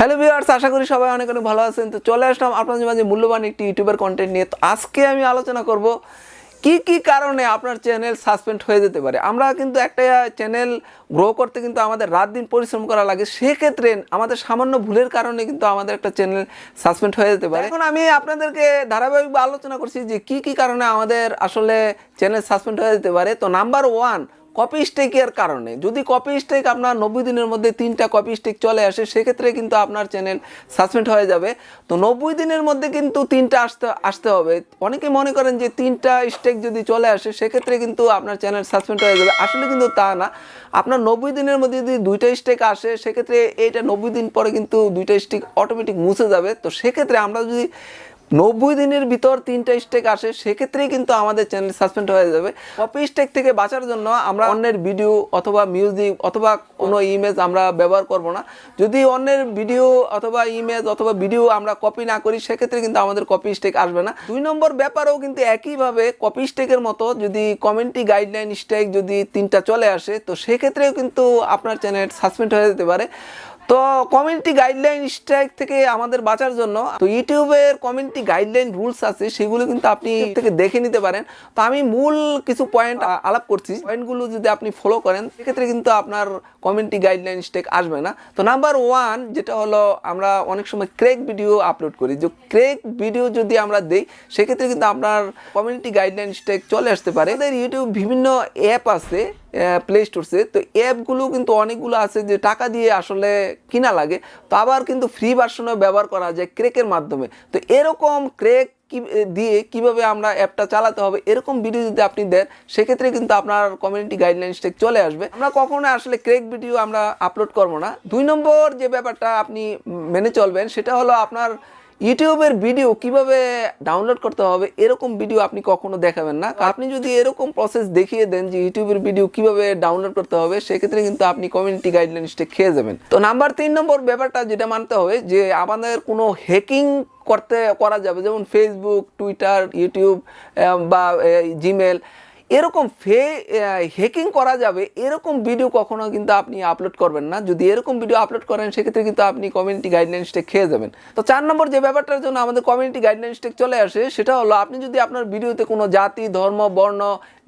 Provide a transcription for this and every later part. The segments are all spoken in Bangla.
হ্যালো ভিউয়ার্স, আশা করি সবাই অনেক অনেক ভালো আছেন। তো চলে আসলাম আপনাদের মাঝে মূল্যবান একটি ইউটিউবের কন্টেন্ট নিয়ে। তো আজকে আমি আলোচনা করব কি কি কারণে আপনার চ্যানেল সাসপেন্ড হয়ে যেতে পারে। আমরা কিন্তু একটা চ্যানেল গ্রো করতে কিন্তু আমাদের রাত দিন পরিশ্রম করা লাগে, সেক্ষেত্রে আমাদের সামান্য ভুলের কারণে কিন্তু আমাদের একটা চ্যানেল সাসপেন্ড হয়ে যেতে পারে। এখন আমি আপনাদেরকে ধারাবাহিকভাবে আলোচনা করছি যে কি কি কারণে আমাদের আসলে চ্যানেল সাসপেন্ড হয়ে যেতে পারে। তো নাম্বার 1, কপি স্ট্রাইকের কারণে। যদি কপি স্ট্রাইক আপনার 90 দিনের মধ্যে 3টা কপি স্ট্রাইক চলে আসে, সেক্ষেত্রে কিন্তু আপনার চ্যানেল সাসপেন্ড হয়ে যাবে। তো 90 দিনের মধ্যে কিন্তু 3টা আসতে হবে। অনেকে মনে করেন যে 3টা স্ট্রাইক যদি চলে আসে সেক্ষেত্রে কিন্তু আপনার চ্যানেল সাসপেন্ড হয়ে যাবে। আসলে কিন্তু তা না। আপনার 90 দিনের মধ্যে যদি 2টা স্ট্রাইক আসে, সেক্ষেত্রে এইটা 90 দিন পরে কিন্তু 2টা স্ট্রাইক অটোমেটিক মুছে যাবে। তো সেক্ষেত্রে আমরা যদি 90 দিনের ভিতর 3টা স্ট্রাইক আসে, সেক্ষেত্রেই কিন্তু আমাদের চ্যানেল সাসপেন্ড হয়ে যাবে। কপি স্ট্রাইক থেকে বাঁচার জন্য আমরা অন্যের ভিডিও অথবা মিউজিক অথবা কোনো ইমেজ আমরা ব্যবহার করব না। যদি অন্যের ভিডিও অথবা ইমেজ অথবা ভিডিও আমরা কপি না করি, সেক্ষেত্রে কিন্তু আমাদের কপি স্ট্রাইক আসবে না। 2 নম্বর ব্যাপারেও কিন্তু একইভাবে কপি স্ট্রাইকের মতো যদি কমিউনিটি গাইডলাইন স্ট্রাইক যদি 3টা চলে আসে, তো সেক্ষেত্রেও কিন্তু আপনার চ্যানেল সাসপেন্ড হয়ে যেতে পারে। তো কমিউনিটি গাইডলাইন স্ট্রাইক থেকে আমাদের বাঁচার জন্য তো ইউটিউবের কমিউনিটি গাইডলাইন রুলস আছে, সেগুলো কিন্তু আপনি থেকে দেখে নিতে পারেন। তো আমি মূল কিছু পয়েন্ট আলাপ করছি, পয়েন্টগুলো যদি আপনি ফলো করেন সেক্ষেত্রে কিন্তু আপনার কমিউনিটি গাইডলাইন স্ট্রাইক আসবে না। তো নাম্বার 1 যেটা হলো, আমরা অনেক সময় ক্রেক ভিডিও আপলোড করি। যে ক্রেক ভিডিও যদি আমরা দেই, সেক্ষেত্রে কিন্তু আপনার কমিউনিটি গাইডলাইন স্ট্রাইক চলে আসতে পারে। আমাদের ইউটিউব বিভিন্ন অ্যাপ আছে প্লে স্টোরসে। তো অ্যাপগুলো কিন্তু অনেকগুলো আছে যে টাকা দিয়ে আসলে কিনা লাগে, তো আবার কিন্তু ফ্রি ভার্সনও ব্যবহার করা যায় ক্রেকের মাধ্যমে। তো এরকম ক্রেক দিয়ে কিভাবে আমরা অ্যাপটা চালাতে হবে, এরকম ভিডিও যদি আপনি দেন, সেক্ষেত্রে কিন্তু আপনার কমিউনিটি গাইডলাইন স্ট্রাইক চলে আসবে। আমরা কখনো আসলে ক্রেক ভিডিও আমরা আপলোড করবো না। 2 নম্বর যে ব্যাপারটা আপনি মেনে চলবেন, সেটা হলো আপনার ইউটিউবের ভিডিও কিভাবে ডাউনলোড করতে হবে, এরকম ভিডিও আপনি কখনো দেখাবেন না। আপনি যদি এরকম প্রসেস দেখিয়ে দেন যে ইউটিউবের ভিডিও কিভাবে ডাউনলোড করতে হবে, সেক্ষেত্রে কিন্তু আপনি কমিউনিটি গাইডলাইন স্ট্রাইক খেয়ে যাবেন। তো নাম্বার 3 নম্বর ব্যাপারটা যেটা মানতে হবে, যে আমাদের কোনো হ্যাকিং করা যাবে, যেমন ফেসবুক, টুইটার, ইউটিউব বা জিমেল, এরকম হ্যাকিং করা যাবে এরকম ভিডিও কখনো কিন্তু আপনি আপলোড করবেন না। যদি এরকম ভিডিও আপলোড করেন, সেক্ষেত্রে কিন্তু আপনি কমিউনিটি গাইডলাইন স্ট্রাইক খেয়ে যাবেন। তো 4 নম্বর যে ব্যাপারটার জন্য আমাদের কমিউনিটি গাইডলাইন স্ট্রাইক চলে আসে, সেটা হলো আপনি যদি আপনার ভিডিওতে কোনো জাতি, ধর্ম, বর্ণ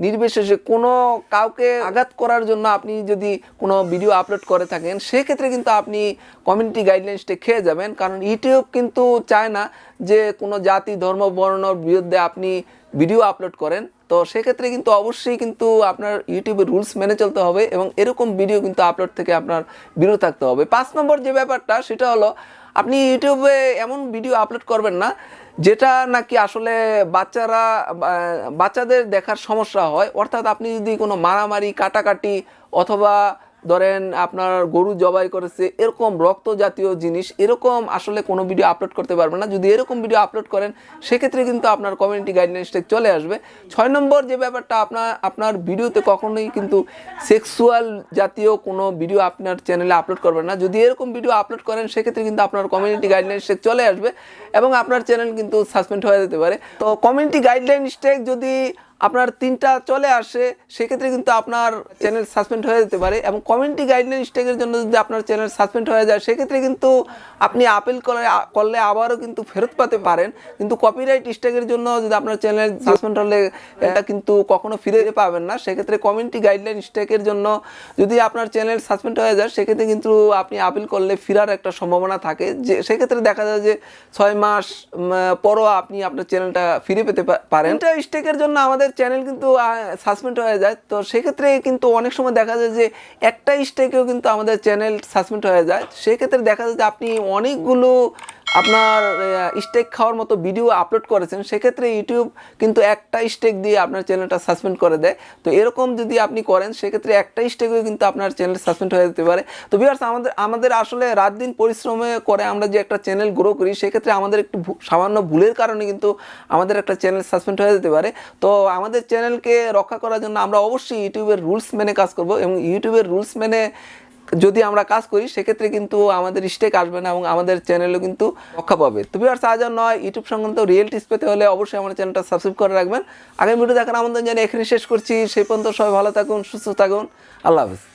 নির্বিশেষে কোনো কাউকে আঘাত করার জন্য আপনি যদি কোনো ভিডিও আপলোড করে থাকেন, সেক্ষেত্রে কিন্তু আপনি কমিউনিটি গাইডলাইন স্ট্রাইক খেয়ে যাবেন। কারণ ইউটিউব কিন্তু চায় না যে কোনো জাতি, ধর্ম, বর্ণর বিরুদ্ধে আপনি ভিডিও আপলোড করেন। তো সেক্ষেত্রে কিন্তু অবশ্যই কিন্তু আপনার ইউটিউবের রুলস মেনে চলতে হবে এবং এরকম ভিডিও কিন্তু আপলোড থেকে আপনার বিরত থাকতে হবে। 5 নম্বর যে ব্যাপারটা, সেটা হলো আপনি ইউটিউবে এমন ভিডিও আপলোড করবেন না যেটা নাকি আসলে বাচ্চাদের দেখার সমস্যা হয়। অর্থাৎ আপনি যদি কোনো মারামারি, কাটাকাটি অথবা ধরেন আপনার গরু জবাই করেছে, এরকম রক্ত জাতীয় জিনিস, এরকম আসলে কোনো ভিডিও আপলোড করতে পারবেন না। যদি এরকম ভিডিও আপলোড করেন, সেক্ষেত্রে কিন্তু আপনার কমিউনিটি গাইডলাইন স্ট্রাইক চলে আসবে। 6 নম্বর যে ব্যাপারটা, আপনার ভিডিওতে কখনোই কিন্তু সেক্সুয়াল জাতীয় কোনো ভিডিও আপনার চ্যানেলে আপলোড করবেন না। যদি এরকম ভিডিও আপলোড করেন, সেক্ষেত্রে কিন্তু আপনার কমিউনিটি গাইডলাইন স্ট্রাইক চলে আসবে এবং আপনার চ্যানেল কিন্তু সাসপেন্ড হয়ে যেতে পারে। তো কমিউনিটি গাইডলাইন স্ট্রাইক যদি আপনার 3টা চলে আসে, সেক্ষেত্রে কিন্তু আপনার চ্যানেল সাসপেন্ড হয়ে যেতে পারে। এবং কমিউনিটি গাইডলাইন স্ট্রাইকের জন্য যদি আপনার চ্যানেল সাসপেন্ড হয়ে যায়, সেক্ষেত্রে কিন্তু আপনি আপিল করলে আবারও কিন্তু ফেরত পেতে পারেন। কিন্তু কপিরাইট স্ট্রাইকের জন্য যদি আপনার চ্যানেল সাসপেন্ড হলে, এটা কিন্তু কখনো ফিরে পাবেন না। সেক্ষেত্রে কমিউনিটি গাইডলাইন স্ট্রাইকের জন্য যদি আপনার চ্যানেল সাসপেন্ড হয়ে যায়, সেক্ষেত্রে কিন্তু আপনি আপিল করলে ফেরার একটা সম্ভাবনা থাকে। যে সেক্ষেত্রে দেখা যায় যে 6 মাস পরও আপনি আপনার চ্যানেলটা ফিরে পেতে পারেন। এটা স্ট্রাইকের জন্য আমাদের চ্যানেল কিন্তু সাসপেন্ড হয়ে যায়। তো সেক্ষেত্রে কিন্তু অনেক সময় দেখা যায় যে একটা স্ট্রাইকেও কিন্তু আমাদের চ্যানেল সাসপেন্ড হয়ে যায়। সেক্ষেত্রে দেখা যায় যে আপনি অনেকগুলো আপনার স্ট্রাইক খাওয়ার মতো ভিডিও আপলোড করেছেন, সেক্ষেত্রে ইউটিউব কিন্তু একটা স্ট্রাইক দিয়ে আপনার চ্যানেলটা সাসপেন্ড করে দেয়। তো এরকম যদি আপনি করেন, সেক্ষেত্রে একটা স্ট্রাইকেও কিন্তু আপনার চ্যানেল সাসপেন্ড হয়ে যেতে পারে। তো ভিউয়ার্স, আমাদের আসলে রাত দিন পরিশ্রমে করে আমরা যে একটা চ্যানেল গ্রো করি, সেক্ষেত্রে আমাদের একটু সামান্য ভুলের কারণে কিন্তু আমাদের একটা চ্যানেল সাসপেন্ড হয়ে যেতে পারে। তো আমাদের চ্যানেলকে রক্ষা করার জন্য আমরা অবশ্যই ইউটিউবের রুলস মেনে কাজ করব এবং ইউটিউবের রুলস মেনে যদি আমরা কাজ করি, সেক্ষেত্রে কিন্তু আমাদের স্ট্রাইক আসবে না এবং আমাদের চ্যানেলও কিন্তু রক্ষা পাবে। তো ভিউয়ার্স, আজ আর নয়, ইউটিউব সংক্রান্ত রিয়েল টিপস পেতে হলে অবশ্যই আমার চ্যানেলটা সাবস্ক্রাইব করে রাখবেন। আগামী ভিডিও দেখার আমন্ত্রণ জানিয়ে এখানে শেষ করছি। সেই পর্যন্ত সবাই ভালো থাকুন, সুস্থ থাকুন। আল্লাহ হাফেজ।